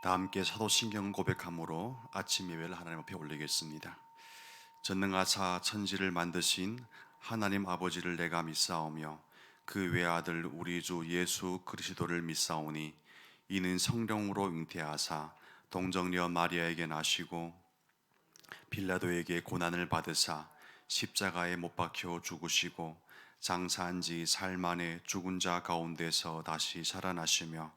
다 함께 사도신경 고백함으로 아침 예배를 하나님 앞에 올리겠습니다. 전능하사 천지를 만드신 하나님 아버지를 내가 믿사오며 그 외아들 우리 주 예수 그리스도를 믿사오니 이는 성령으로 잉태하사 동정녀 마리아에게 나시고 빌라도에게 고난을 받으사 십자가에 못 박혀 죽으시고 장사한 지 사흘 만에 죽은 자 가운데서 다시 살아나시며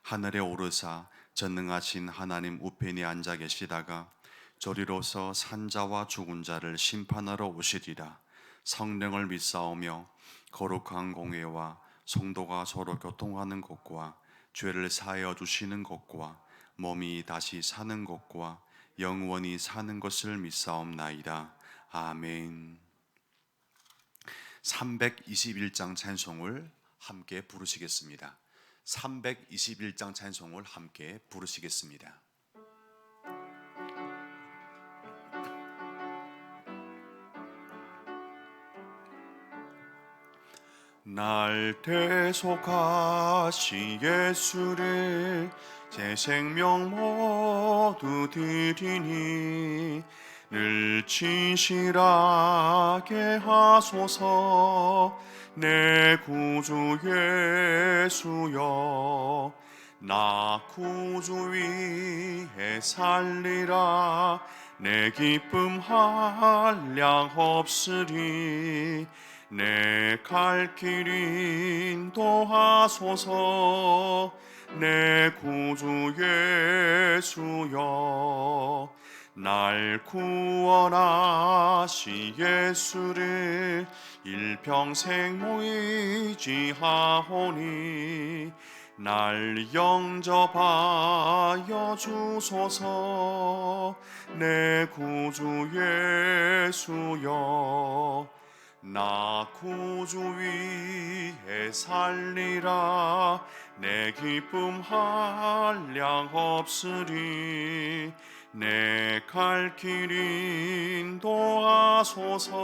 하늘에 오르사 전능하신 하나님 우편에 앉아 계시다가 저리로서 산자와 죽은 자를 심판하러 오시리라. 성령을 믿사오며 거룩한 공회와 성도가 서로 교통하는 것과 죄를 사하여 주시는 것과 몸이 다시 사는 것과 영원히 사는 것을 믿사옵나이다. 아멘. 321장 찬송을 함께 부르시겠습니다. 321장 찬송을 함께 부르시겠습니다. 날 대속하시 예수를 제 생명 모두 드리니 늘 진실하게 하소서. 내 구주 예수여, 나 구주 위에 살리라. 내 기쁨 한량 없으리. 내 갈 길 인도하소서. 내 구주 예수여, 날 구원하시 예수를 일평생 의지하오니 날 영접하여 주소서. 내 구주 예수여, 나 구주 위에 살리라. 내 기쁨 한량 없으리. 내 갈 길 인도하소서.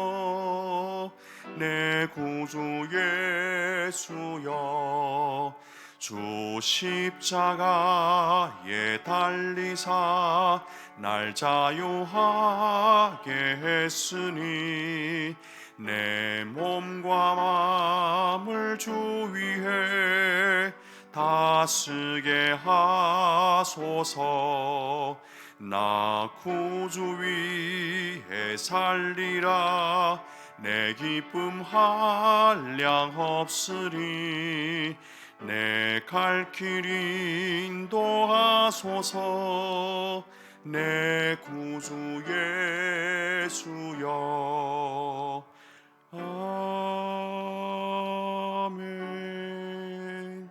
내 구주 예수여, 주 십자가에 달리사 날 자유하게 했으니 내 몸과 마음을 주 위에 다스게 하소서. 나 구주 위에 살리라. 내 기쁨 한량 없으리. 내 갈 길 인도하소서. 내 구주 예수여. 아멘.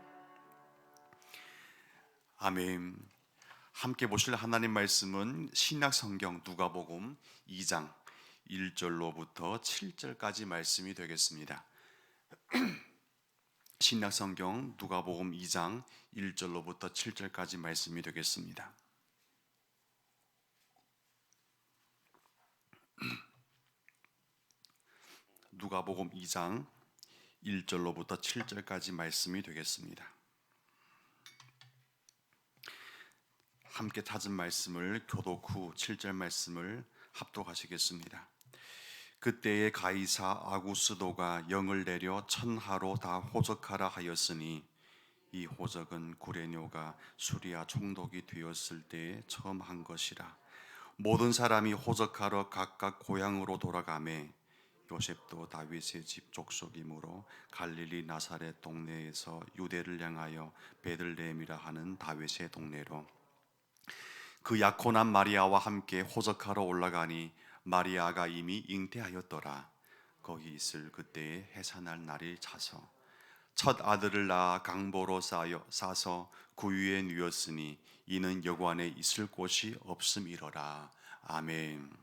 아멘. 함께 보실 하나님 말씀은 신약 성경 누가복음 2장 1절로부터 7절까지 말씀이 되겠습니다. 신약 성경 누가복음 2장 1절로부터 7절까지 말씀이 되겠습니다. 누가복음 2장 1절로부터 7절까지 말씀이 되겠습니다. 함께 찾은 말씀을 교독 후 7절 말씀을 합독하시겠습니다. 그때에 가이사 아구스도가 영을 내려 천하로 다 호적하라 하였으니 이 호적은 구레뇨가 수리아 총독이 되었을 때에 처음 한 것이라. 모든 사람이 호적하러 각각 고향으로 돌아가매 요셉도 다윗의 집 족속이므로 갈릴리 나사렛 동네에서 유대를 향하여 베들레헴이라 하는 다윗의 동네로 그 약혼한 마리아와 함께 호적하러 올라가니 마리아가 이미 잉태하였더라. 거기 있을 그때에 해산할 날이 차서 첫 아들을 낳아 강보로 싸서 구유에 누웠으니 이는 여관에 있을 곳이 없음이러라. 아멘.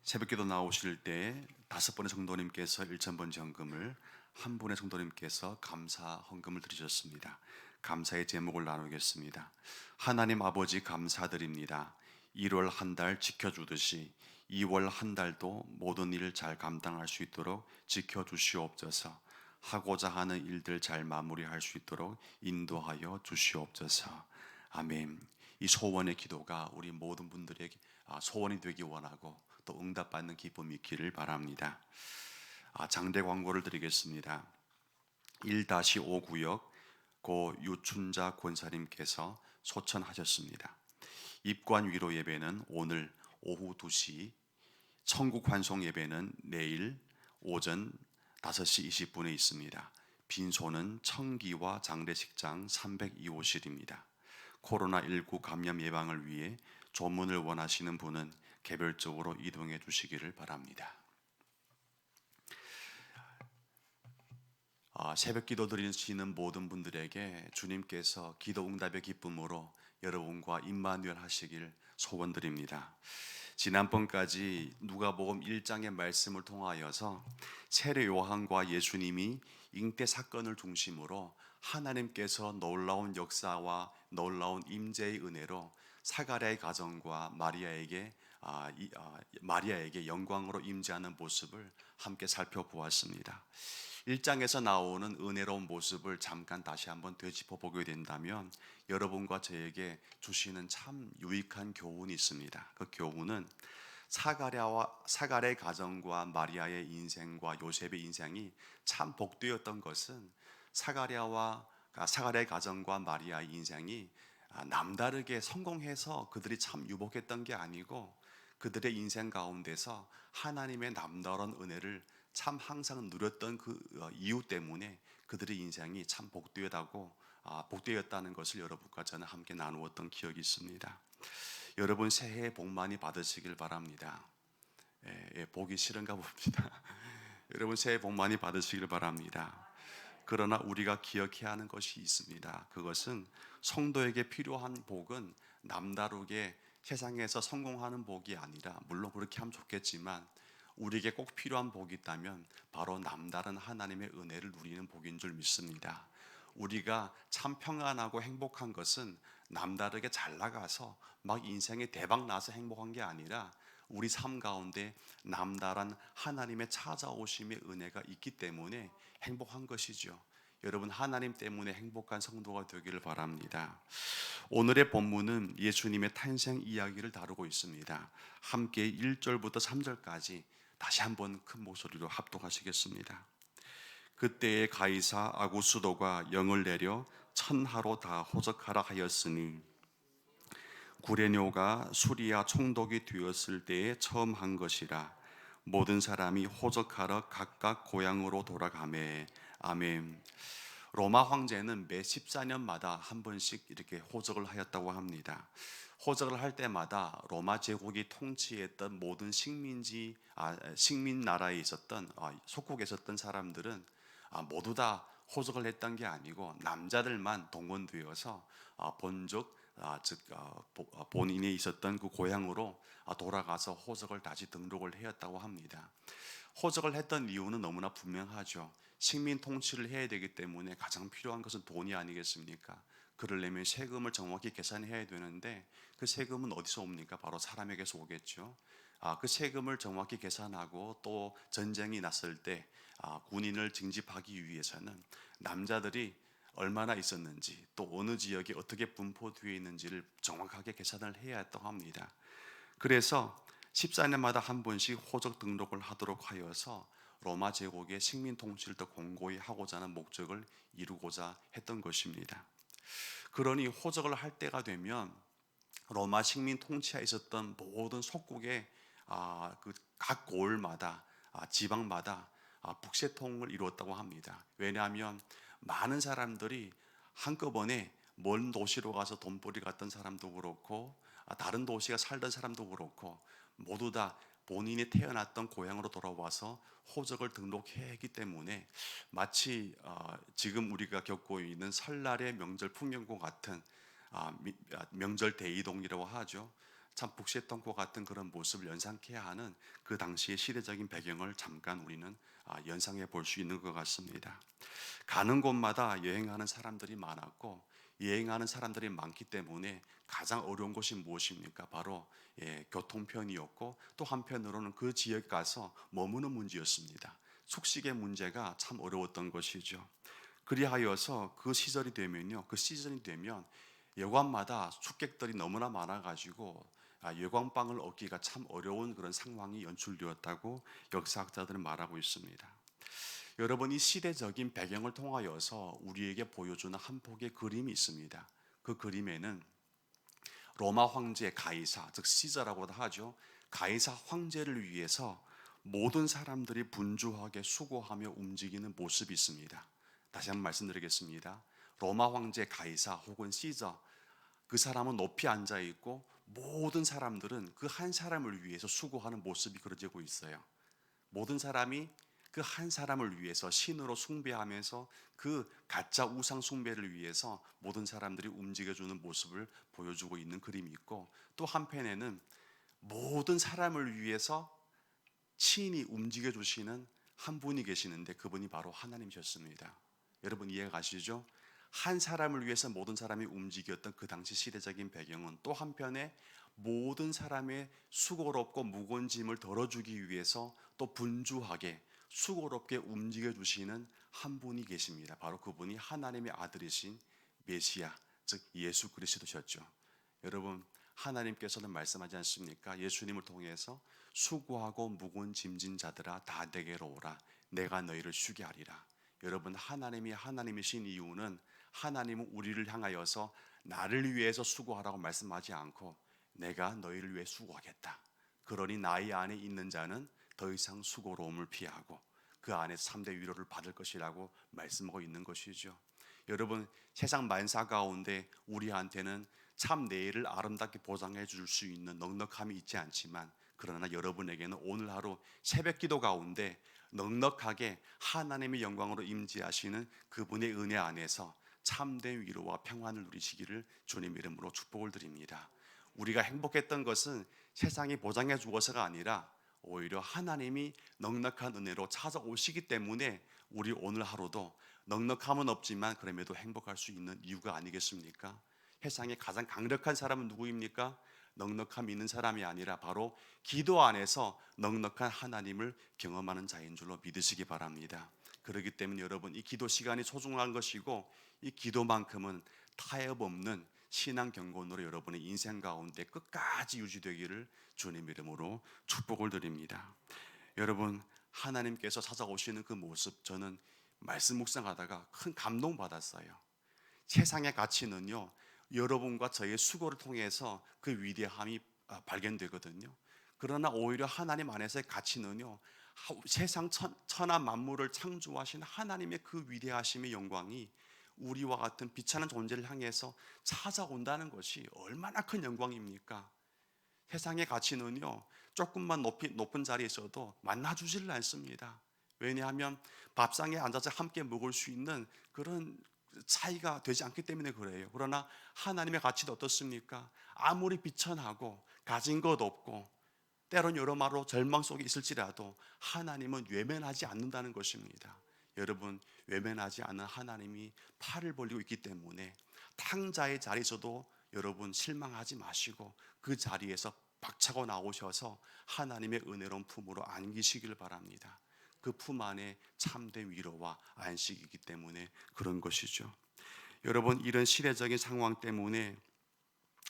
새벽기도 나오실 때 5분의 성도님께서 1,000번 헌금을, 한 분의 성도님께서 감사 헌금을 드리셨습니다. 감사의 제목을 나누겠습니다. 하나님 아버지 감사드립니다. 1월 한 달 지켜주듯이 2월 한 달도 모든 일을 잘 감당할 수 있도록 지켜주시옵소서. 하고자 하는 일들 잘 마무리할 수 있도록 인도하여 주시옵소서. 아멘. 이 소원의 기도가 우리 모든 분들에게 소원이 되기 원하고 또 응답받는 기쁨이 있기를 바랍니다. 장대 광고를 드리겠습니다. 1-5 구역 고 유춘자 권사님께서 소천하셨습니다. 입관 위로 예배는 오늘 오후 2시, 천국 환송 예배는 내일 오전 5시 20분에 있습니다. 빈소는 청기와 장례식장 302호실입니다. 코로나19 감염 예방을 위해 조문을 원하시는 분은 개별적으로 이동해 주시기를 바랍니다. 새벽 기도 드리시는 모든 분들에게 주님께서 기도 응답의 기쁨으로 여러분과 임마누엘 하시길 소원드립니다. 지난번까지 누가복음 1장의 말씀을 통하여서 세례 요한과 예수님이 잉태 사건을 중심으로 하나님께서 놀라운 역사와 놀라운 임재의 은혜로 사가랴의 가정과 마리아에게 영광으로 임재하는 모습을 함께 살펴보았습니다. 1장에서 나오는 은혜로운 모습을 잠깐 다시 한번 되짚어 보게 된다면 여러분과 저에게 주시는 참 유익한 교훈이 있습니다. 그 교훈은 사가랴의 가정과 마리아의 인생과 요셉의 인생이 참 복되었던 것은 사가랴의 가정과 마리아의 인생이 남다르게 성공해서 그들이 참 유복했던 게 아니고 그들의 인생 가운데서 하나님의 남다른 은혜를 참 항상 누렸던 그 이유 때문에 그들의 인생이 참 복되었다는 것을 여러분과 저는 함께 나누었던 기억이 있습니다. 여러분 새해 복 많이 받으시길 바랍니다. 보기 싫은가 봅니다. 여러분 새해 복 많이 받으시길 바랍니다. 그러나 우리가 기억해야 하는 것이 있습니다. 그것은 성도에게 필요한 복은 남다르게 세상에서 성공하는 복이 아니라, 물론 그렇게 하면 좋겠지만 우리에게 꼭 필요한 복이 있다면 바로 남다른 하나님의 은혜를 누리는 복인 줄 믿습니다. 우리가 참 평안하고 행복한 것은 남다르게 잘 나가서 막 인생에 대박 나서 행복한 게 아니라 우리 삶 가운데 남다른 하나님의 찾아오심의 은혜가 있기 때문에 행복한 것이죠. 여러분 하나님 때문에 행복한 성도가 되기를 바랍니다. 오늘의 본문은 예수님의 탄생 이야기를 다루고 있습니다. 함께 1절부터 3절까지 다시 한번 큰 목소리로 합독하시겠습니다. 그때에 가이사 아구스도가 영을 내려 천하로 다 호적하라 하였으니 구레뇨가 수리아 총독이 되었을 때에 처음 한 것이라. 모든 사람이 호적하러 각각 고향으로 돌아가매. 아멘. 로마 황제는 매 14년마다 한 번씩 이렇게 호적을 하였다고 합니다. 호적을 할 때마다 로마 제국이 통치했던 모든 식민 나라에 있었던 속국에 있었던 사람들은 모두 다 호적을 했던 게 아니고 남자들만 동원되어서 본족 본인이 있었던 그 고향으로 돌아가서 호적을 다시 등록을 하였다고 합니다. 호적을 했던 이유는 너무나 분명하죠. 식민 통치를 해야 되기 때문에 가장 필요한 것은 돈이 아니겠습니까? 그러려면 세금을 정확히 계산해야 되는데 그 세금은 어디서 옵니까? 바로 사람에게서 오겠죠. 그 세금을 정확히 계산하고 또 전쟁이 났을 때 군인을 징집하기 위해서는 남자들이 얼마나 있었는지 또 어느 지역에 어떻게 분포되어 있는지를 정확하게 계산을 해야 했다고 합니다. 그래서 14년마다 한 번씩 호적 등록을 하도록 하여서 로마 제국의 식민 통치를 더 공고히 하고자 하는 목적을 이루고자 했던 것입니다. 그러니 호적을 할 때가 되면 로마 식민 통치하에 있었던 모든 속국의 그 각 고을마다 지방마다 북새통을 이루었다고 합니다. 왜냐하면 많은 사람들이 한꺼번에 먼 도시로 가서 돈벌이 갔던 사람도 그렇고 다른 도시에 살던 사람도 그렇고 모두 다 본인이 태어났던 고향으로 돌아와서 호적을 등록해야 하기 때문에 마치 지금 우리가 겪고 있는 설날의 명절 풍경과 같은 명절 대이동이라고 하죠. 참 북새통과 같은 그런 모습을 연상케 하는 그 당시의 시대적인 배경을 잠깐 우리는 연상해 볼 수 있는 것 같습니다. 가는 곳마다 여행하는 사람들이 많았고 여행하는 사람들이 많기 때문에 가장 어려운 것이 무엇입니까? 바로 교통편이었고 또 한편으로는 그 지역에 가서 머무는 문제였습니다. 숙식의 문제가 참 어려웠던 것이죠. 그리하여서 그 시절이 되면요, 그 시즌이 되면 여관마다 숙객들이 너무나 많아가지고 여관방을 얻기가 참 어려운 그런 상황이 연출되었다고 역사학자들은 말하고 있습니다. 여러분, 이 시대적인 배경을 통하여서 우리에게 보여주는 한 폭의 그림이 있습니다. 그 그림에는 로마 황제 가이사, 즉 시저라고도 하죠. 가이사 황제를 위해서 모든 사람들이 분주하게 수고하며 움직이는 모습이 있습니다. 다시 한번 말씀드리겠습니다. 로마 황제 가이사 혹은 시저, 그 사람은 높이 앉아 있고 모든 사람들은 그 한 사람을 위해서 수고하는 모습이 그려지고 있어요. 모든 사람이 그 한 사람을 위해서 신으로 숭배하면서 그 가짜 우상 숭배를 위해서 모든 사람들이 움직여주는 모습을 보여주고 있는 그림이 있고, 또 한편에는 모든 사람을 위해서 친히 움직여 주시는 한 분이 계시는데 그분이 바로 하나님이셨습니다. 여러분 이해가 가시죠? 한 사람을 위해서 모든 사람이 움직였던 그 당시 시대적인 배경은 또 한편에 모든 사람의 수고롭고 무거운 짐을 덜어주기 위해서 또 분주하게 수고롭게 움직여 주시는 한 분이 계십니다. 바로 그분이 하나님의 아들이신 메시아, 즉 예수 그리스도셨죠. 여러분, 하나님께서는 말씀하지 않습니까? 예수님을 통해서 수고하고 무거운 짐진 자들아 다 내게로 오라, 내가 너희를 쉬게 하리라. 여러분, 하나님이 하나님이신 이유는 하나님은 우리를 향하여서 나를 위해서 수고하라고 말씀하지 않고 내가 너희를 위해 수고하겠다, 그러니 나의 안에 있는 자는 더 이상 수고로움을 피하고 그 안에서 참된 위로를 받을 것이라고 말씀하고 있는 것이죠. 여러분, 세상 만사 가운데 우리한테는 참 내일을 아름답게 보장해 줄 수 있는 넉넉함이 있지 않지만, 그러나 여러분에게는 오늘 하루 새벽 기도 가운데 넉넉하게 하나님의 영광으로 임재하시는 그분의 은혜 안에서 참된 위로와 평안을 누리시기를 주님 이름으로 축복을 드립니다. 우리가 행복했던 것은 세상이 보장해 주어서가 아니라 오히려 하나님이 넉넉한 은혜로 찾아오시기 때문에 우리 오늘 하루도 넉넉함은 없지만 그럼에도 행복할 수 있는 이유가 아니겠습니까? 세상에 가장 강력한 사람은 누구입니까? 넉넉함이 있는 사람이 아니라 바로 기도 안에서 넉넉한 하나님을 경험하는 자인 줄로 믿으시기 바랍니다. 그렇기 때문에 여러분, 이 기도 시간이 소중한 것이고 이 기도만큼은 타협 없는 신앙 경건으로 여러분의 인생 가운데 끝까지 유지되기를 주님 이름으로 축복을 드립니다. 여러분, 하나님께서 찾아오시는 그 모습, 저는 말씀 묵상하다가 큰 감동 받았어요. 세상의 가치는요, 여러분과 저의 수고를 통해서 그 위대함이 발견되거든요. 그러나 오히려 하나님 안에서의 가치는요, 세상 천하 만물을 창조하신 하나님의 그 위대하심의 영광이 우리와 같은 비참한 존재를 향해서 찾아온다는 것이 얼마나 큰 영광입니까? 세상의 가치는요, 조금만 높은 자리에 있어도 만나주지를 않습니다. 왜냐하면 밥상에 앉아서 함께 먹을 수 있는 그런 차이가 되지 않기 때문에 그래요. 그러나 하나님의 가치도 어떻습니까? 아무리 비천하고 가진 것 없고 때론 여러모로 절망 속에 있을지라도 하나님은 외면하지 않는다는 것입니다. 여러분, 외면하지 않는 하나님이 팔을 벌리고 있기 때문에 탕자의 자리에서도 여러분 실망하지 마시고 그 자리에서 박차고 나오셔서 하나님의 은혜로운 품으로 안기시길 바랍니다. 그 품 안에 참된 위로와 안식이기 때문에 그런 것이죠. 여러분, 이런 시대적인 상황 때문에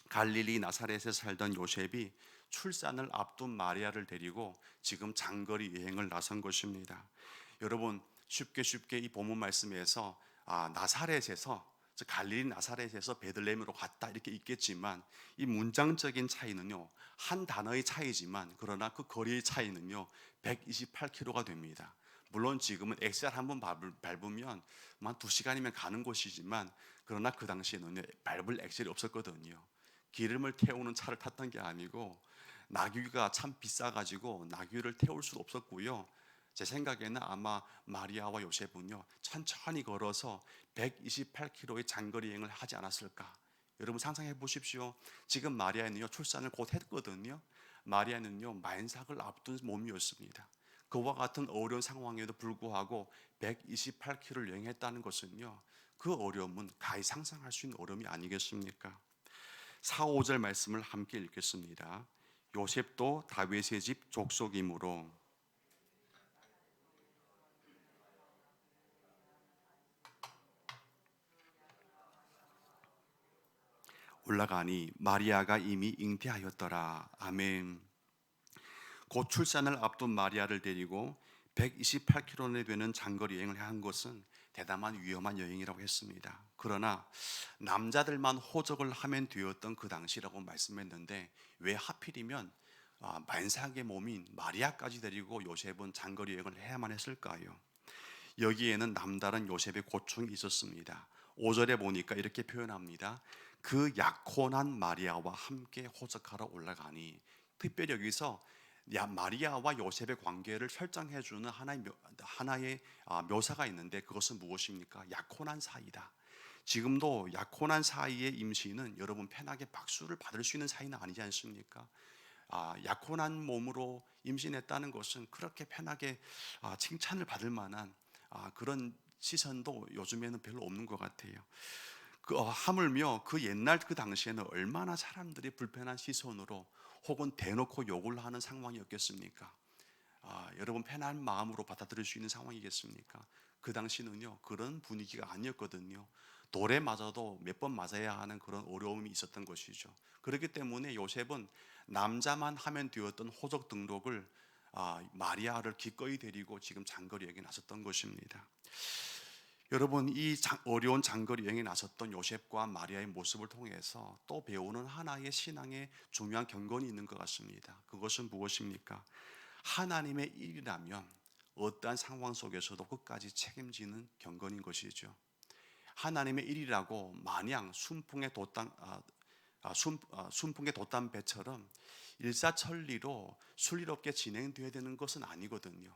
갈릴리 나사렛에 살던 요셉이 출산을 앞둔 마리아를 데리고 지금 장거리 여행을 나선 것입니다. 여러분, 쉽게 이 본문 말씀에서 나사렛에서, 갈릴리 나사렛에서 베들레헴으로 갔다 이렇게 있겠지만 이 문장적인 차이는요, 한 단어의 차이지만 그러나 그 거리의 차이는요 128km가 됩니다. 물론 지금은 엑셀 한번 밟으면 한 2시간이면 가는 곳이지만 그러나 그 당시에는 밟을 엑셀이 없었거든요. 기름을 태우는 차를 탔던 게 아니고 나귀가 참 비싸가지고 나귀를 태울 수도 없었고요. 제 생각에는 아마 마리아와 요셉은요 천천히 걸어서 128km의 장거리 여행을 하지 않았을까. 여러분 상상해 보십시오. 지금 마리아는요 출산을 곧 했거든요. 마리아는요 만삭을 앞둔 몸이었습니다. 그와 같은 어려운 상황에도 불구하고 128km를 여행했다는 것은요 그 어려움은 가히 상상할 수 있는 어려움이 아니겠습니까? 4, 5절 말씀을 함께 읽겠습니다. 요셉도 다윗의 집 족속이므로 올라가니 마리아가 이미 잉태하였더라. 아멘. 곧 출산을 앞둔 마리아를 데리고 128km 되는 장거리 여행을 한 것은 대담한 위험한 여행이라고 했습니다. 그러나 남자들만 호적을 하면 되었던 그 당시라고 말씀했는데, 왜 하필이면 만삭의 몸인 마리아까지 데리고 요셉은 장거리 여행을 해야만 했을까요? 여기에는 남다른 요셉의 고충이 있었습니다. 5절에 보니까 이렇게 표현합니다. 그 약혼한 마리아와 함께 호적하러 올라가니, 특별히 여기서 마리아와 요셉의 관계를 설정해주는 하나의 묘사가 있는데, 그것은 무엇입니까? 약혼한 사이다. 지금도 약혼한 사이의 임신은 여러분 편하게 박수를 받을 수 있는 사이는 아니지 않습니까? 약혼한 몸으로 임신했다는 것은 그렇게 편하게 칭찬을 받을 만한 그런 시선도 요즘에는 별로 없는 것 같아요. 하물며 그 옛날 그 당시에는 얼마나 사람들이 불편한 시선으로 혹은 대놓고 욕을 하는 상황이었겠습니까? 여러분 편한 마음으로 받아들일 수 있는 상황이겠습니까? 그 당시는요 그런 분위기가 아니었거든요. 돌에 맞아도 몇 번 맞아야 하는 그런 어려움이 있었던 것이죠. 그렇기 때문에 요셉은 남자만 하면 되었던 호적 등록을 마리아를 기꺼이 데리고 지금 장거리 여행에 나섰던 것입니다. 여러분, 어려운 장거리 여행에 나섰던 요셉과 마리아의 모습을 통해서 또 배우는 하나의 신앙의 중요한 경건이 있는 것 같습니다. 그것은 무엇입니까? 하나님의 일이라면 어떠한 상황 속에서도 끝까지 책임지는 경건인 것이죠. 하나님의 일이라고 마냥 순풍의 돛담배처럼 일사천리로 순리롭게 진행되어야 되는 것은 아니거든요.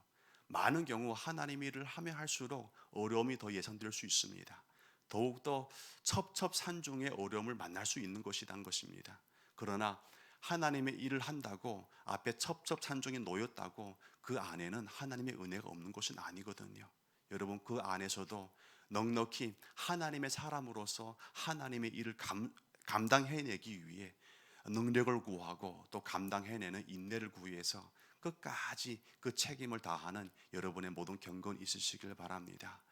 많은 경우 하나님의 일을 하면 할수록 어려움이 더 예상될 수 있습니다. 더욱더 첩첩산중의 어려움을 만날 수 있는 것이란 것입니다. 그러나 하나님의 일을 한다고 앞에 첩첩산중에 놓였다고 그 안에는 하나님의 은혜가 없는 것은 아니거든요. 여러분, 그 안에서도 넉넉히 하나님의 사람으로서 하나님의 일을 감당해내기 위해 능력을 구하고 또 감당해내는 인내를 구해서 끝까지 그 책임을 다하는 여러분의 모든 경건이 있으시길 바랍니다.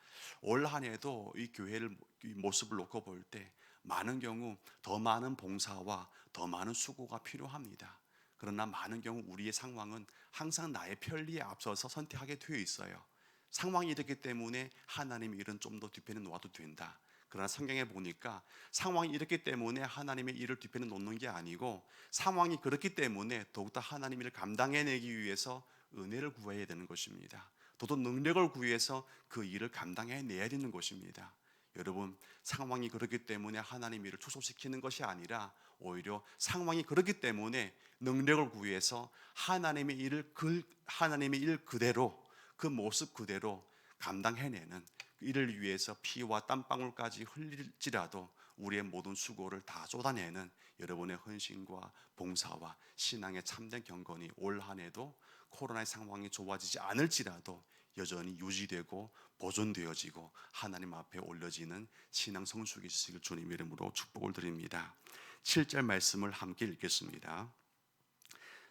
올 한 해도 이 교회를 모습을 놓고 볼 때 많은 경우 더 많은 봉사와 더 많은 수고가 필요합니다. 그러나 많은 경우 우리의 상황은 항상 나의 편리에 앞서서 선택하게 되어 있어요. 상황이 이렇기 때문에 하나님의 일은 좀 더 뒤편에 놓아도 된다. 그러나 성경에 보니까 상황이 이렇기 때문에 하나님의 일을 뒤편에 놓는 게 아니고, 상황이 그렇기 때문에 더욱더 하나님의 일을 감당해내기 위해서 은혜를 구해야 되는 것입니다. 더더 능력을 구해서 그 일을 감당해내야 되는 것입니다. 여러분, 상황이 그렇기 때문에 하나님의 일을 축소시키는 것이 아니라 오히려 상황이 그렇기 때문에 능력을 구해서 하나님의 일 그대로, 그 모습 그대로 감당해내는, 이를 위해서 피와 땀방울까지 흘릴지라도 우리의 모든 수고를 다 쏟아내는 여러분의 헌신과 봉사와 신앙의 참된 경건이 올 한 해도 코로나의 상황이 좋아지지 않을지라도 여전히 유지되고 보존되어지고 하나님 앞에 올려지는 신앙 성숙이 있으시길 주님 이름으로 축복을 드립니다. 7절 말씀을 함께 읽겠습니다.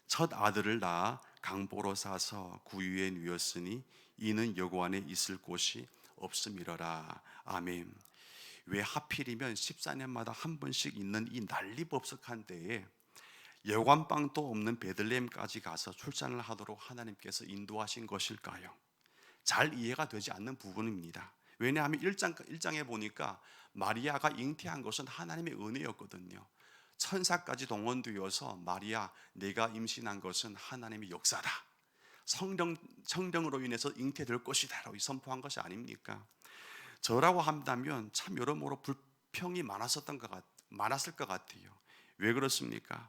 첫 아들을 낳아 강보로 싸서 구유에 누웠으니 이는 여고 안에 있을 곳이 없음이러라. 아멘. 왜 하필이면 14년마다 한 번씩 있는 이 난리법석한 때에 여관방도 없는 베들레헴까지 가서 출산을 하도록 하나님께서 인도하신 것일까요? 잘 이해가 되지 않는 부분입니다. 왜냐하면 1장에 보니까 마리아가 잉태한 것은 하나님의 은혜였거든요. 천사까지 동원되어서 마리아, 내가 임신한 것은 하나님의 역사다, 성령으로 인해서 잉태될 것이다 라고 선포한 것이 아닙니까? 저라고 한다면 참 여러모로 불평이 많았을 것 같아요. 왜 그렇습니까?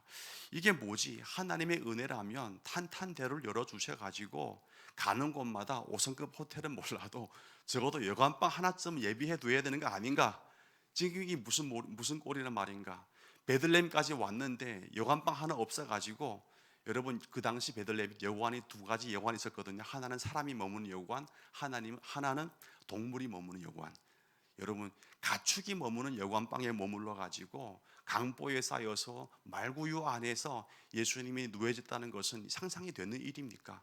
이게 뭐지? 하나님의 은혜라면 탄탄대로를 열어주셔가지고 가는 곳마다 5성급 호텔은 몰라도 적어도 여관방 하나쯤 예비해 둬야 되는 거 아닌가? 지금 이게 무슨 꼴이란 말인가? 베들레헴까지 왔는데 여관방 하나 없어가지고, 여러분 그 당시 베들레헴 여관이 두 가지 여관이 있었거든요. 하나는 사람이 머무는 여관, 하나는 동물이 머무는 여관. 여러분, 가축이 머무는 여관방에 머물러 가지고 강보에 쌓여서 말구유 안에서 예수님이 누워졌다는 것은 상상이 되는 일입니까?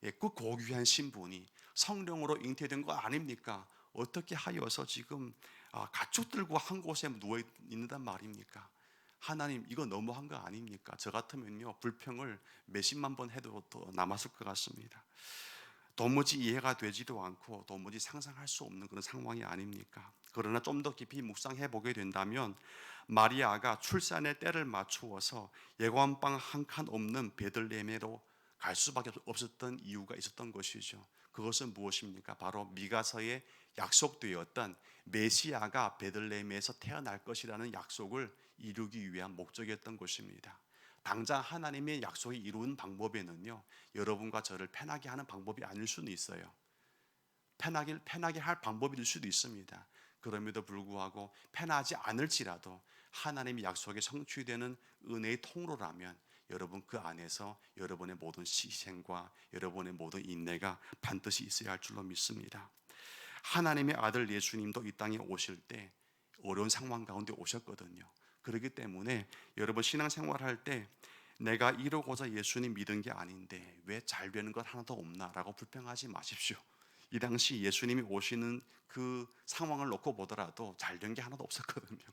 그 고귀한 신분이 성령으로 잉태된 거 아닙니까? 어떻게 하여서 지금 가축들과 한 곳에 누워 있는단 말입니까? 하나님 이거 너무한 거 아닙니까? 저 같으면요 불평을 몇십만 번 해도 또 남았을 것 같습니다. 도무지 이해가 되지도 않고 도무지 상상할 수 없는 그런 상황이 아닙니까? 그러나 좀 더 깊이 묵상해 보게 된다면 마리아가 출산의 때를 맞추어서 예관방 한 칸 없는 베들레헴으로 갈 수밖에 없었던 이유가 있었던 것이죠. 그것은 무엇입니까? 바로 미가서에 약속되었던 메시아가 베들레헴에서 태어날 것이라는 약속을 이루기 위한 목적이었던 것입니다. 당장 하나님의 약속이 이루는 방법에는요, 여러분과 저를 편하게 하는 방법이 아닐 수는 있어요. 편하게 할 방법일 수도 있습니다. 그럼에도 불구하고 편하지 않을지라도 하나님의 약속이 성취되는 은혜의 통로라면 여러분 그 안에서 여러분의 모든 희생과 여러분의 모든 인내가 반드시 있어야 할 줄로 믿습니다. 하나님의 아들 예수님도 이 땅에 오실 때 어려운 상황 가운데 오셨거든요. 그렇기 때문에 여러분 신앙생활할 때 내가 이러고자 예수님 믿은 게 아닌데 왜 잘 되는 것 하나도 없나라고 불평하지 마십시오. 이 당시 예수님이 오시는 그 상황을 놓고 보더라도 잘 된 게 하나도 없었거든요.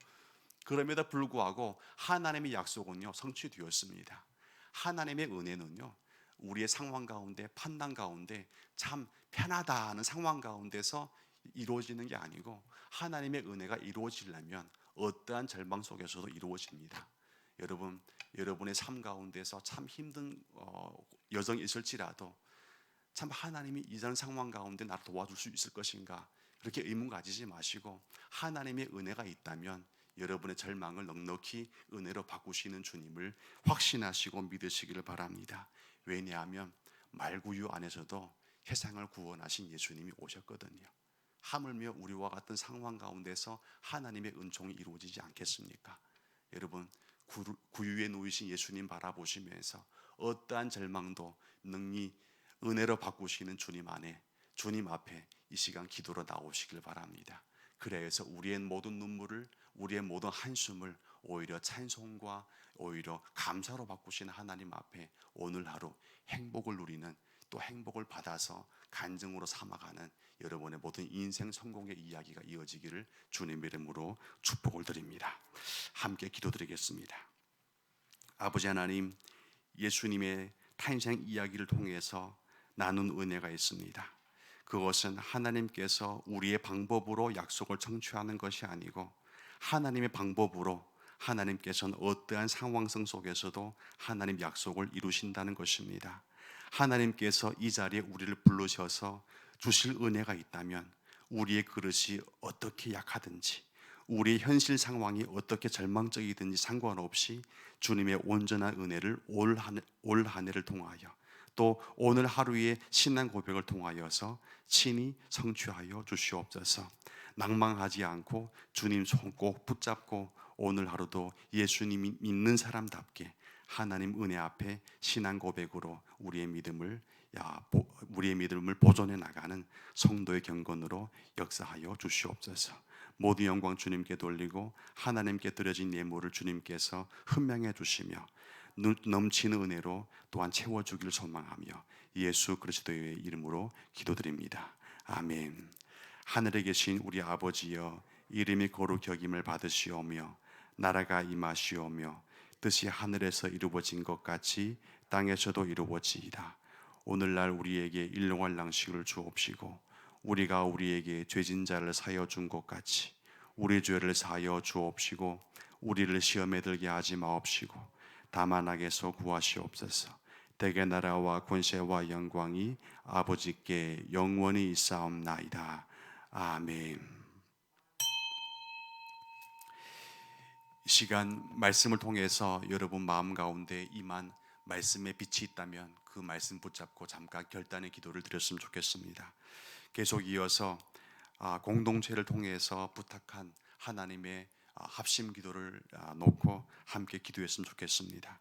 그럼에도 불구하고 하나님의 약속은요 성취되었습니다. 하나님의 은혜는요 우리의 상황 가운데 판단 가운데 참 편하다는 상황 가운데서 이루어지는 게 아니고 하나님의 은혜가 이루어지려면 어떠한 절망 속에서도 이루어집니다. 여러분, 여러분의 삶 가운데서 참 힘든 여정이 있을지라도 참 하나님이 이런 상황 가운데 나를 도와줄 수 있을 것인가 그렇게 의문 가지지 마시고 하나님의 은혜가 있다면 여러분의 절망을 넉넉히 은혜로 바꾸시는 주님을 확신하시고 믿으시기를 바랍니다. 왜냐하면 말구유 안에서도 세상을 구원하신 예수님이 오셨거든요. 하물며 우리와 같은 상황 가운데서 하나님의 은총이 이루어지지 않겠습니까? 여러분 구유에 놓이신 예수님 바라보시면서 어떠한 절망도 능히 은혜로 바꾸시는 주님 안에 주님 앞에 이 시간 기도로 나오시길 바랍니다. 그래서 우리의 모든 눈물을 우리의 모든 한숨을 오히려 찬송과 오히려 감사로 바꾸시는 하나님 앞에 오늘 하루 행복을 누리는 또 행복을 받아서 간증으로 삼아가는 여러분의 모든 인생 성공의 이야기가 이어지기를 주님의 이름으로 축복을 드립니다. 함께 기도드리겠습니다. 아버지 하나님, 예수님의 탄생 이야기를 통해서 나눈 은혜가 있습니다. 그것은 하나님께서 우리의 방법으로 약속을 성취하는 것이 아니고 하나님의 방법으로 하나님께서는 어떠한 상황성 속에서도 하나님 약속을 이루신다는 것입니다. 하나님께서 이 자리에 우리를 부르셔서 주실 은혜가 있다면 우리의 그릇이 어떻게 약하든지 우리의 현실 상황이 어떻게 절망적이든지 상관없이 주님의 온전한 은혜를 올 한 해를 통하여 또 오늘 하루의 신앙 고백을 통하여서 친히 성취하여 주시옵소서. 낭망하지 않고 주님 손 꼭 붙잡고 오늘 하루도 예수님이 믿는 사람답게 하나님 은혜 앞에 신앙 고백으로 우리의 믿음을 보존해 나가는 성도의 경건으로 역사하여 주시옵소서. 모든 영광 주님께 돌리고 하나님께 드려진 예물을 주님께서 흠명해 주시며 넘치는 은혜로 또한 채워주기를 소망하며 예수 그리스도의 이름으로 기도드립니다. 아멘. 하늘에 계신 우리 아버지여, 이름이 거룩히 여김을 받으시오며 나라가 임하시오며 뜻이 하늘에서 이루어진 것 같이 땅에서도 이루어지이다. 오늘날 우리에게 일용할 양식을 주옵시고 우리가 우리에게 죄진 자를 사하여 준 것 같이 우리 죄를 사하여 주옵시고 우리를 시험에 들게 하지 마옵시고 다만 악에서 구하시옵소서. 대개 나라와 권세와 영광이 아버지께 영원히 있사옵나이다. 아멘. 이 시간 말씀을 통해서 여러분 마음 가운데 임한 말씀의 빛이 있다면 그 말씀 붙잡고 잠깐 결단의 기도를 드렸으면 좋겠습니다. 계속 이어서 공동체를 통해서 부탁한 하나님의 합심 기도를 놓고 함께 기도했으면 좋겠습니다.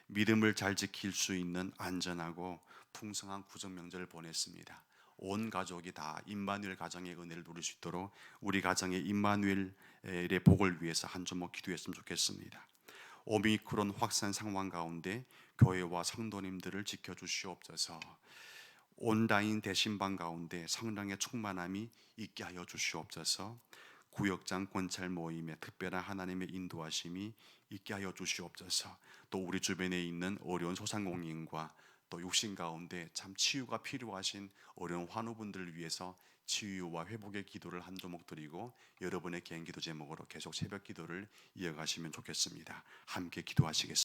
믿음을 잘 지킬 수 있는 안전하고 풍성한 구정 명절을 보냈습니다. 온 가족이 다 임마누엘 가정의 은혜를 누릴 수 있도록 우리 가정의 임마누엘의 복을 위해서 한 주먹 기도했으면 좋겠습니다. 오미크론 확산 상황 가운데 교회와 성도님들을 지켜주시옵소서. 온라인 대신방 가운데 성령의 충만함이 있게 하여 주시옵소서. 구역장 권찰 모임에 특별한 하나님의 인도하심이 있게 하여 주시옵소서. 또 우리 주변에 있는 어려운 소상공인과 또 육신 가운데 참 치유가 필요하신 어려운 환우분들을 위해서 치유와 회복의 기도를 한 조목 드리고 여러분의 개인 기도 제목으로 계속 새벽 기도를 이어가시면 좋겠습니다. 함께 기도하시겠습니다.